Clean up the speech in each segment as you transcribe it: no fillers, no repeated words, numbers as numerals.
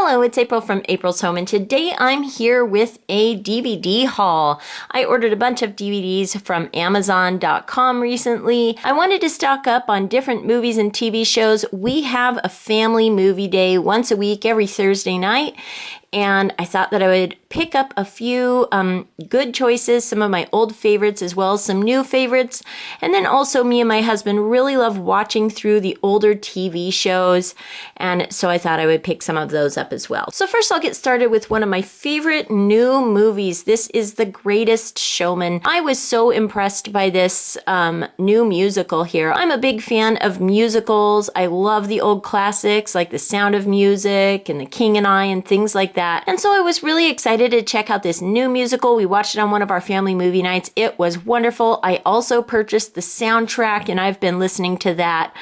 Hello, it's April from April's Home, and today I'm here with a DVD haul. I ordered a bunch of DVDs from Amazon.com recently. I wanted to stock up on different movies and TV shows. We have a family movie day once a week, every Thursday night, and I thought that I would pick up a few good choices, some of my old favorites as well as some new favorites. And then also me and my husband really love watching through the older TV shows. And so I thought I would pick some of those up as well. So first I'll get started with one of my favorite new movies. This is The Greatest Showman. I was so impressed by this new musical here. I'm a big fan of musicals. I love the old classics like The Sound of Music and The King and I and things like that. And so I was really excited to check out this new musical. We watched it on one of our family movie nights. It was wonderful. I also purchased the soundtrack and I've been listening to that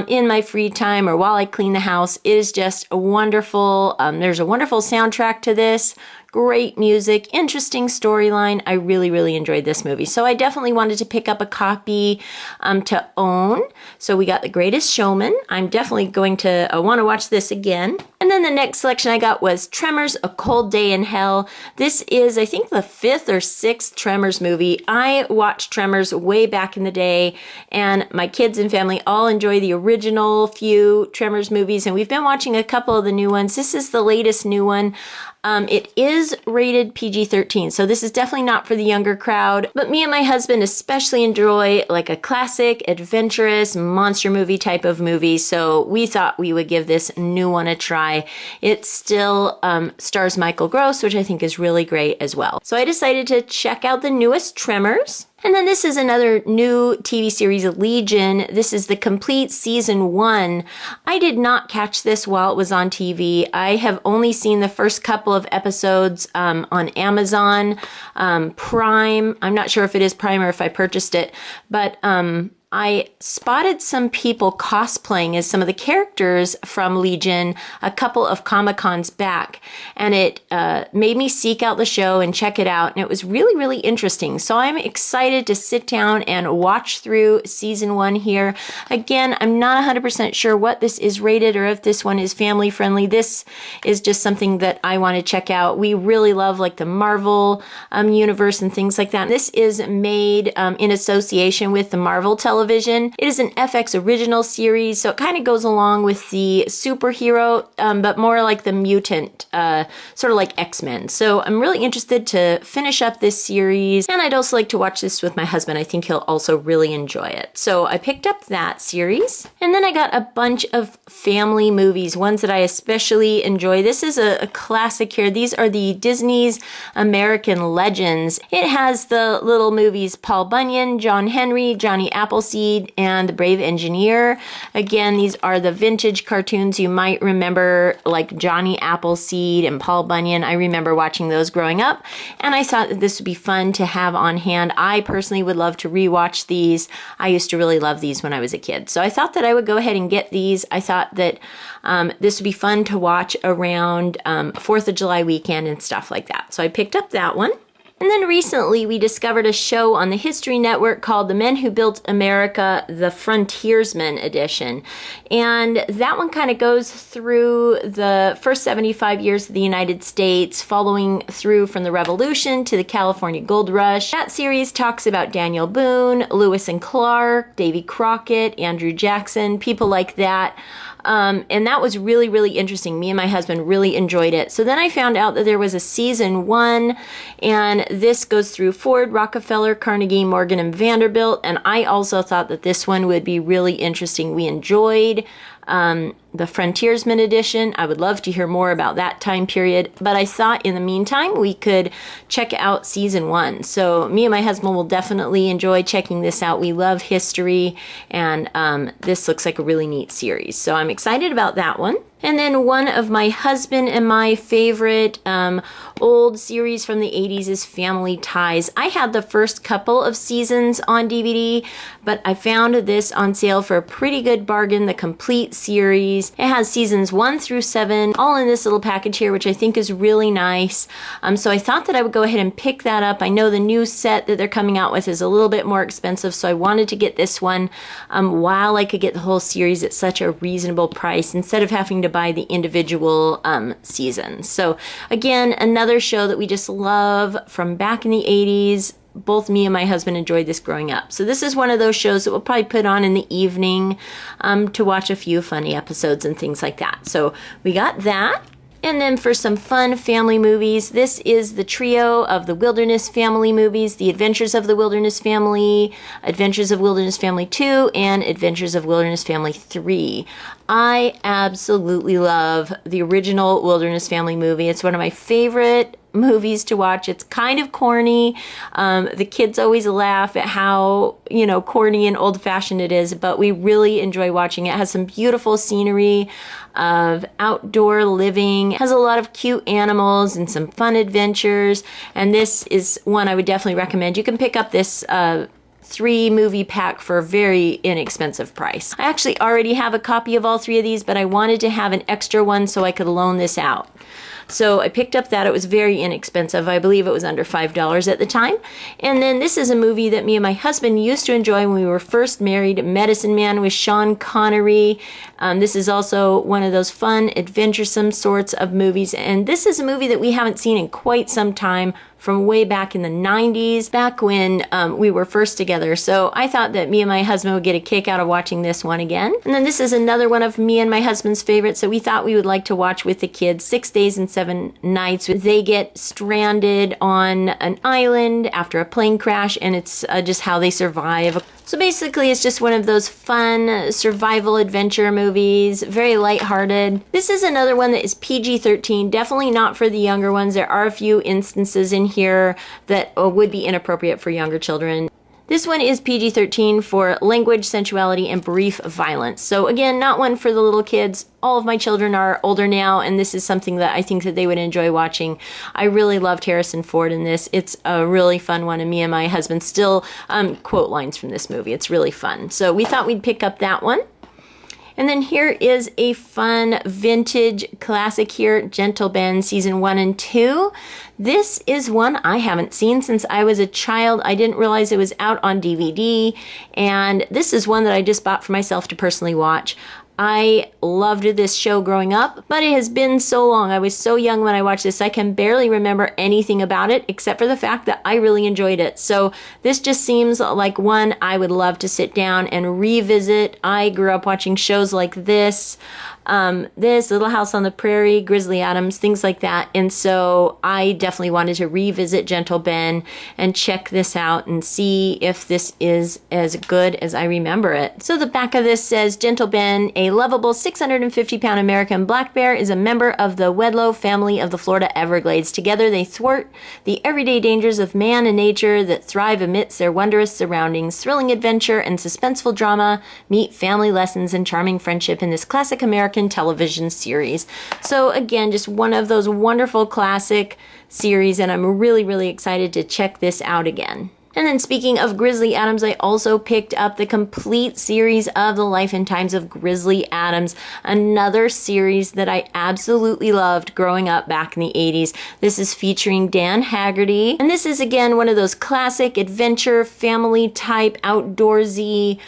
in my free time or while I clean the house. It is just wonderful. There's a wonderful soundtrack to this. Great music, interesting storyline. I really, really enjoyed this movie. So I definitely wanted to pick up a copy to own. So we got The Greatest Showman. I'm definitely going to want to watch this again. And then the next selection I got was Tremors, A Cold Day in Hell. This is, I think, the 5th or 6th Tremors movie. I watched Tremors way back in the day, and my kids and family all enjoy the original few Tremors movies, and we've been watching a couple of the new ones. This is the latest new one. It is rated PG-13, so this is definitely not for the younger crowd, but me and my husband especially enjoy like a classic, adventurous, monster movie type of movie, so we thought we would give this new one a try. It still stars Michael Gross, which I think is really great as well. So I decided to check out the newest Tremors. And then this is another new TV series, Legion. This is the complete season 1. I did not catch this while it was on TV. I have only seen the first couple of episodes on Amazon Prime. I'm not sure if it is Prime or if I purchased it, but I spotted some people cosplaying as some of the characters from Legion a couple of Comic-Cons back, and it made me seek out the show and check it out, and it was really, really interesting. So I'm excited to sit down and watch through season 1 here. Again, I'm not 100% sure what this is rated or if this one is family friendly. This is just something that I want to check out. We really love like the Marvel universe and things like that. This is made in association with the Marvel television. It is an FX original series, so it kind of goes along with the superhero, but more like the mutant, sort of like X-Men. So I'm really interested to finish up this series, and I'd also like to watch this with my husband. I think he'll also really enjoy it. So I picked up that series, and then I got a bunch of family movies, ones that I especially enjoy. This is a classic here. These are the Disney's American Legends. It has the little movies Paul Bunyan, John Henry, Johnny Appleseed, and The Brave Engineer. Again, these are the vintage cartoons you might remember, like Johnny Appleseed and Paul Bunyan. I remember watching those growing up, and I thought that this would be fun to have on hand. I personally would love to rewatch these. I used to really love these when I was a kid, so I thought that I would go ahead and get these. I thought that this would be fun to watch around 4th of July weekend and stuff like that. So I picked up that one. And then recently we discovered a show on the History Network called The Men Who Built America, The Frontiersmen Edition. And that one kind of goes through the first 75 years of the United States, following through from the Revolution to the California Gold Rush. That series talks about Daniel Boone, Lewis and Clark, Davy Crockett, Andrew Jackson, people like that. And that was really, really interesting. Me and my husband really enjoyed it. So then I found out that there was a season 1, and this goes through Ford, Rockefeller, Carnegie, Morgan, and Vanderbilt. And I also thought that this one would be really interesting. We enjoyed the Frontiersman edition. I would love to hear more about that time period, but I thought in the meantime we could check out season 1. So me and my husband will definitely enjoy checking this out. We love history, and this looks like a really neat series. So I'm excited about that one. And then one of my husband and my favorite old series from the 80s is Family Ties. I had the first couple of seasons on DVD, but I found this on sale for a pretty good bargain, the complete series. It has seasons 1 through 7, all in this little package here, which I think is really nice. So I thought that I would go ahead and pick that up. I know the new set that they're coming out with is a little bit more expensive, so I wanted to get this one while I could get the whole series at such a reasonable price instead of having to buy the individual seasons. So again, another show that we just love from back in the 80s. Both me and my husband enjoyed this growing up. So this is one of those shows that we'll probably put on in the evening to watch a few funny episodes and things like that. So we got that. And then for some fun family movies, this is the trio of the Wilderness Family movies, The Adventures of the Wilderness Family, Adventures of Wilderness Family 2, and Adventures of Wilderness Family 3. I absolutely love the original Wilderness Family movie. It's one of my favorite movies to watch. It's kind of corny. The kids always laugh at how, corny and old-fashioned it is, but we really enjoy watching it. It has some beautiful scenery of outdoor living. It has a lot of cute animals and some fun adventures, and this is one I would definitely recommend. You can pick up this 3-movie pack for a very inexpensive price. I actually already have a copy of all 3 of these, but I wanted to have an extra one so I could loan this out. So I picked up that. It was very inexpensive. I believe it was under $5 at the time. And then this is a movie that me and my husband used to enjoy when we were first married, Medicine Man with Sean Connery. This is also one of those fun, adventuresome sorts of movies. And this is a movie that we haven't seen in quite some time, from way back in the 90s, back when we were first together. So I thought that me and my husband would get a kick out of watching this one again. And then this is another one of me and my husband's favorites that we thought we would like to watch with the kids, 6 Days and 7 Nights. They get stranded on an island after a plane crash, and it's just how they survive. So basically, it's just one of those fun survival adventure movies, very lighthearted. This is another one that is PG-13, definitely not for the younger ones. There are a few instances in here that would be inappropriate for younger children. This one is PG-13 for language, sensuality, and brief violence. So again, not one for the little kids. All of my children are older now, and this is something that I think that they would enjoy watching. I really loved Harrison Ford in this. It's a really fun one, and me and my husband still quote lines from this movie. It's really fun. So we thought we'd pick up that one. And then here is a fun vintage classic here, Gentle Ben Season 1 and 2. This is one I haven't seen since I was a child. I didn't realize it was out on DVD, and this is one that I just bought for myself to personally watch. I loved this show growing up, but it has been so long. I was so young when I watched this, I can barely remember anything about it except for the fact that I really enjoyed it. So this just seems like one I would love to sit down and revisit. I grew up watching shows like this, Little House on the Prairie, Grizzly Adams, things like that. And so I definitely wanted to revisit Gentle Ben and check this out and see if this is as good as I remember it. So the back of this says, Gentle Ben, a lovable 650-pound American black bear, is a member of the Wedlow family of the Florida Everglades. Together they thwart the everyday dangers of man and nature that thrive amidst their wondrous surroundings. Thrilling adventure and suspenseful drama meet family lessons and charming friendship in this classic American television series. So again, just one of those wonderful classic series, and I'm really, really excited to check this out again. And then speaking of Grizzly Adams, I also picked up the complete series of The Life and Times of Grizzly Adams, another series that I absolutely loved growing up back in the 80s. This is featuring Dan Haggerty, and this is again one of those classic adventure, family type, outdoorsy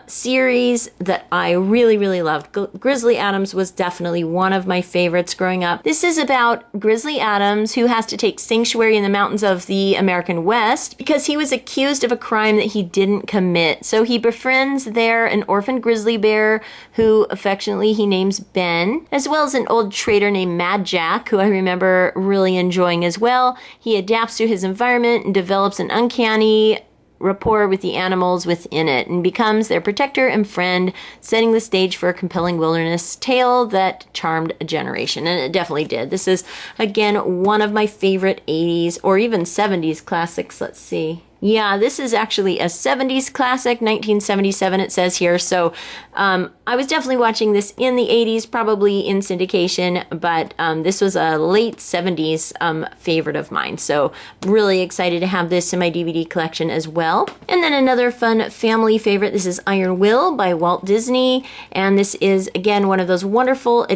series that I really, really loved. Grizzly Adams was definitely one of my favorites growing up. This is about Grizzly Adams, who has to take sanctuary in the mountains of the American West because he was accused of a crime that he didn't commit. So he befriends there an orphan grizzly bear who affectionately he names Ben, as well as an old trader named Mad Jack, who I remember really enjoying as well. He adapts to his environment and develops an uncanny rapport with the animals within it and becomes their protector and friend, setting the stage for a compelling wilderness tale that charmed a generation. And it definitely did. This is, again, one of my favorite 80s or even 70s classics. Let's see. Yeah, this is actually a 70s classic, 1977 it says here. So I was definitely watching this in the 80s, probably in syndication, but this was a late 70s favorite of mine. So really excited to have this in my DVD collection as well. And then another fun family favorite, this is Iron Will by Walt Disney. And this is, again, one of those wonderful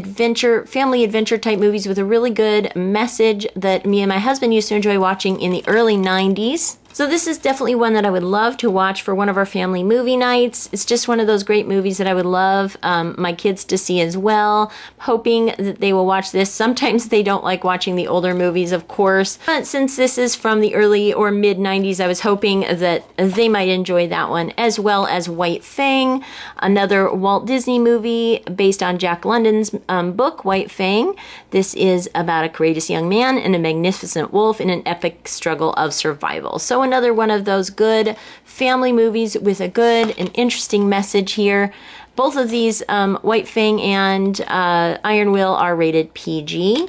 family adventure type movies with a really good message that me and my husband used to enjoy watching in the early 90s. So this is definitely one that I would love to watch for one of our family movie nights. It's just one of those great movies that I would love my kids to see as well. Hoping that they will watch this. Sometimes they don't like watching the older movies, of course. But since this is from the early or mid 90s, I was hoping that they might enjoy that one, as well as White Fang, another Walt Disney movie based on Jack London's book, White Fang. This is about a courageous young man and a magnificent wolf in an epic struggle of survival. So another one of those good family movies with a good and interesting message here. Both of these, White Fang and Iron Will, are rated PG.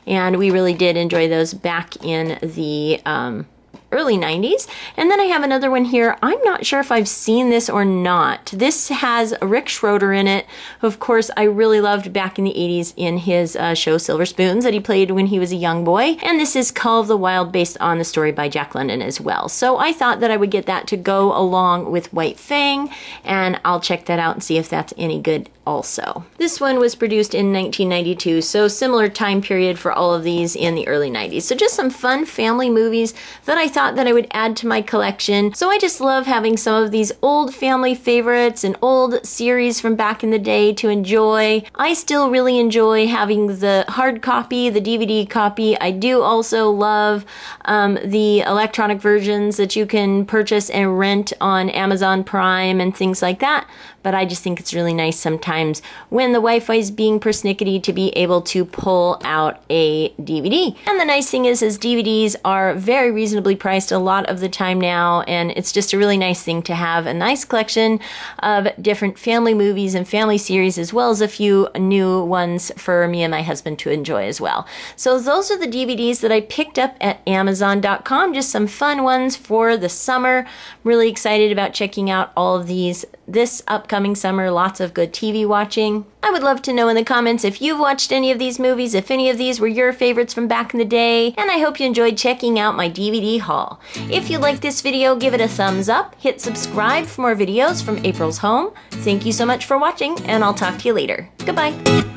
And we really did enjoy those back in the early 90s. And then I have another one here. I'm not sure if I've seen this or not. This has Rick Schroeder in it, who of course I really loved back in the 80s in his show Silver Spoons that he played when he was a young boy. And this is Call of the Wild, based on the story by Jack London as well. So I thought that I would get that to go along with White Fang, and I'll check that out and see if that's any good also. This one was produced in 1992, so similar time period for all of these in the early 90s. So just some fun family movies that I thought that I would add to my collection. So I just love having some of these old family favorites and old series from back in the day to enjoy. I still really enjoy having the hard copy, the DVD copy. I do also love the electronic versions that you can purchase and rent on Amazon Prime and things like that. But I just think it's really nice sometimes when the Wi-Fi is being persnickety to be able to pull out a DVD. And the nice thing is DVDs are very reasonably priced a lot of the time now, and it's just a really nice thing to have a nice collection of different family movies and family series, as well as a few new ones for me and my husband to enjoy as well. So those are the DVDs that I picked up at Amazon.com, just some fun ones for the summer. Really excited about checking out all of these this upcoming summer. Lots of good TV watching. I would love to know in the comments if you've watched any of these movies, if any of these were your favorites from back in the day, and I hope you enjoyed checking out my DVD haul. If you liked this video, give it a thumbs up, hit subscribe for more videos from April's Home. Thank you so much for watching, and I'll talk to you later. Goodbye.